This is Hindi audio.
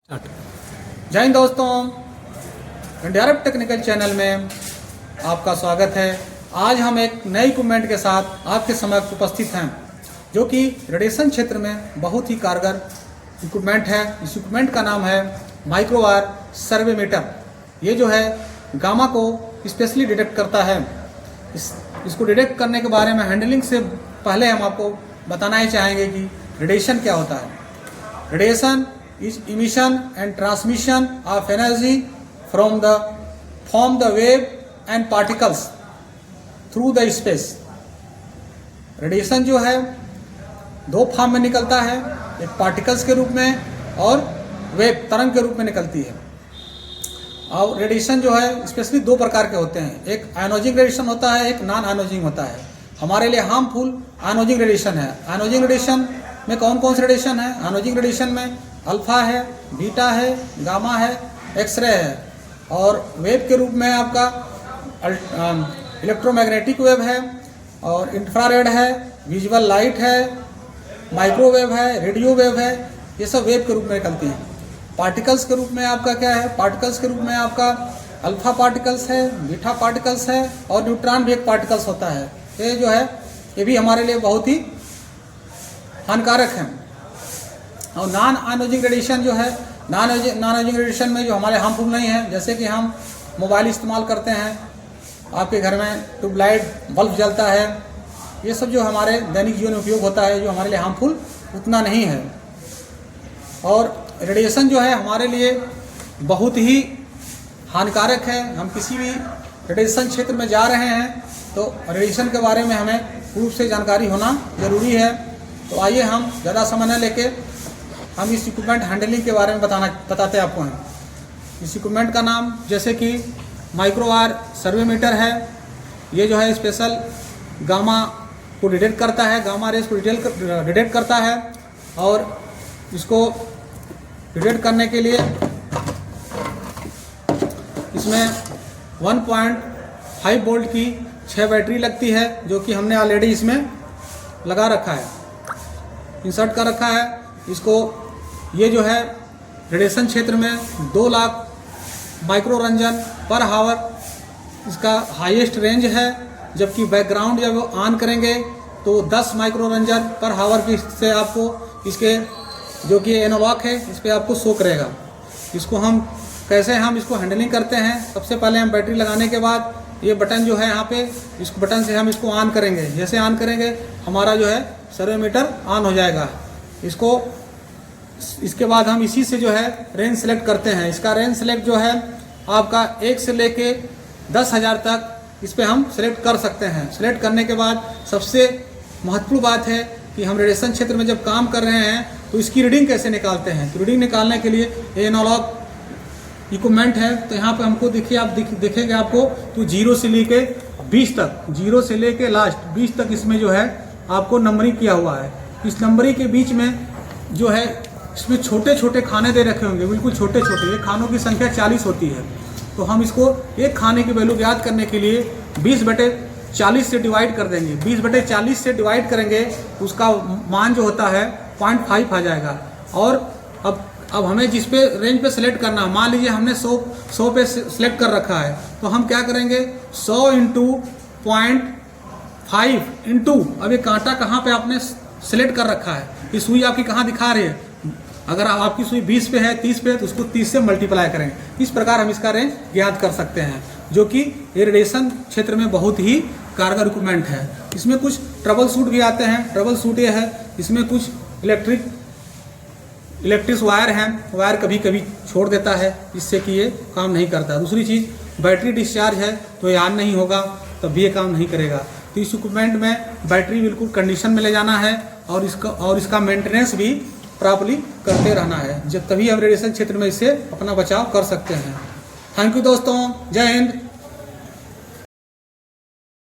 जय हिंद दोस्तों, NDRF टेक्निकल चैनल में आपका स्वागत है। आज हम एक नए इक्विपमेंट के साथ आपके समक्ष उपस्थित हैं, जो कि रेडिएशन क्षेत्र में बहुत ही कारगर इक्विपमेंट है। इस इक्विपमेंट का नाम है माइक्रोवार सर्वेमीटर। ये जो है गामा को स्पेशली डिटेक्ट करता है। इसको डिटेक्ट करने के बारे में हैंडलिंग से पहले हम आपको बताना ही चाहेंगे कि रेडिएशन क्या होता है। Radiation is emission and transmission of energy from the wave and particles through the space। Radiation जो है दो फॉर्म में निकलता है, एक पार्टिकल्स के रूप में और वेव तरंग के रूप में निकलती है। और रेडिएशन जो है स्पेशली दो प्रकार के होते हैं, एक आयोनाइजिंग रेडिएशन होता है, एक नॉन आयोनाइजिंग होता है। हमारे लिए हार्मफुल आयोनाइजिंग रेडिएशन है। आयोनाइजिंग रेडिएशन में कौन कौन से रेडिएशन है? आयोनाइजिंग रेडिएशन में अल्फा है, बीटा है, गामा है, एक्सरे है। और वेव के रूप में आपका इलेक्ट्रोमैग्नेटिक वेव है और इंफ्रारेड है, विजुअल लाइट है, माइक्रोवेव है, रेडियो वेव है। ये सब वेव के रूप में निकलती हैं। पार्टिकल्स के रूप में आपका क्या है? पार्टिकल्स के रूप में आपका अल्फा पार्टिकल्स है, बीटा पार्टिकल्स है और न्यूट्रॉन भी एक पार्टिकल्स होता है। ये जो है ये भी हमारे लिए बहुत ही हानिकारक है। और नॉन आयोनाइजिंग रेडिएशन जो है, नॉन आयोनाइजिंग रेडिएशन में जो हमारे हार्मफुल नहीं है, जैसे कि हम मोबाइल इस्तेमाल करते हैं, आपके घर में ट्यूबलाइट बल्ब जलता है, ये सब जो हमारे दैनिक जीवन में उपयोग होता है, जो हमारे लिए हार्मफुल उतना नहीं है। और रेडिएशन जो है हमारे लिए बहुत ही हानिकारक है। हम किसी भी रेडिएशन क्षेत्र में जा रहे हैं तो रेडिएशन के बारे में हमें पूर्व से जानकारी होना जरूरी है। तो आइए हम ज़्यादा समय न लेके हम इस इक्विपमेंट हैंडलिंग के बारे में बताते हैं आपको हैं। इस इक्विपमेंट का नाम जैसे कि माइक्रोवार सर्वेमीटर है। ये जो है स्पेशल गामा को डिटेक्ट करता है, गामा रेस को डिटेक्ट करता है। और इसको डिटेक्ट करने के लिए इसमें 1.5 वोल्ट की 6 बैटरी लगती है, जो कि हमने ऑलरेडी इसमें लगा रखा है, इंसर्ट कर रखा है। इसको ये जो है रेडिएशन क्षेत्र में 2 लाख माइक्रोरंजन पर हावर इसका हाईएस्ट रेंज है। जबकि बैकग्राउंड जब ऑन करेंगे तो 10 माइक्रोरंजन पर हावर की से आपको इसके जो कि एनालॉग है इस पर आपको शो करेगा। इसको हम कैसे इसको हैंडलिंग करते हैं? सबसे पहले हम बैटरी लगाने के बाद ये बटन जो है यहाँ पे, इस बटन से हम इसको ऑन करेंगे। जैसे ऑन करेंगे हमारा जो है सर्वेमीटर ऑन हो जाएगा। इसके बाद हम इसी से जो है रेंज सेलेक्ट करते हैं। इसका रेंज सेलेक्ट जो है आपका 1 से लेके 10,000 तक इस पर हम सेलेक्ट कर सकते हैं। सेलेक्ट करने के बाद सबसे महत्वपूर्ण बात है कि हम रेडिएशन क्षेत्र में जब काम कर रहे हैं तो इसकी रीडिंग कैसे निकालते हैं। तो रीडिंग निकालने के लिए एनालॉग इक्विपमेंट है। तो यहाँ पे हमको देखिए, आप देखेंगे आपको तो 0 से लेके 20 तक, 0 से लेके लास्ट 20 तक इसमें जो है आपको नंबरिंग किया हुआ है। इस नंबरिंग के बीच में जो है इसमें छोटे छोटे खाने दे रखे होंगे, बिल्कुल छोटे छोटे। ये खानों की संख्या 40 होती है। तो हम इसको एक खाने की वैल्यू ज्ञात करने के लिए 20/40 से डिवाइड कर देंगे। 20/40 से डिवाइड करेंगे, उसका मान जो होता है 0.5 आ जाएगा। और अब हमें जिस पे रेंज पे सेलेक्ट करना, मान लीजिए हमने 100 पे सेलेक्ट कर रखा है, तो हम क्या करेंगे 100 × 0.5 इंटू, अब ये कांटा कहाँ पे आपने सेलेक्ट कर रखा है, ये सुई आपकी कहाँ दिखा रही है। अगर आपकी सुई 20 पे है, 30 पे है, तो उसको 30 से मल्टीप्लाई करेंगे। इस प्रकार हम इसका रेंज ज्ञात कर सकते हैं, जो कि ये रेडिएशन क्षेत्र में बहुत ही कारगर इक्विपमेंट है। इसमें कुछ ट्रबल शूट भी आते हैं। ट्रबल शूट ये है, इसमें कुछ इलेक्ट्रिक वायर हैं, वायर कभी कभी छोड़ देता है, जिससे कि ये काम नहीं करता। दूसरी चीज़ बैटरी डिस्चार्ज है तो ये ऑन नहीं होगा, तब भी ये काम नहीं करेगा। तो इस इक्विपमेंट में बैटरी बिल्कुल कंडीशन में ले जाना है और इसका मेंटेनेंस भी प्रॉपर्ली करते रहना है, जब तभी हम रेडिएशन क्षेत्र में इससे अपना बचाव कर सकते हैं। थैंक यू दोस्तों, जय हिंद।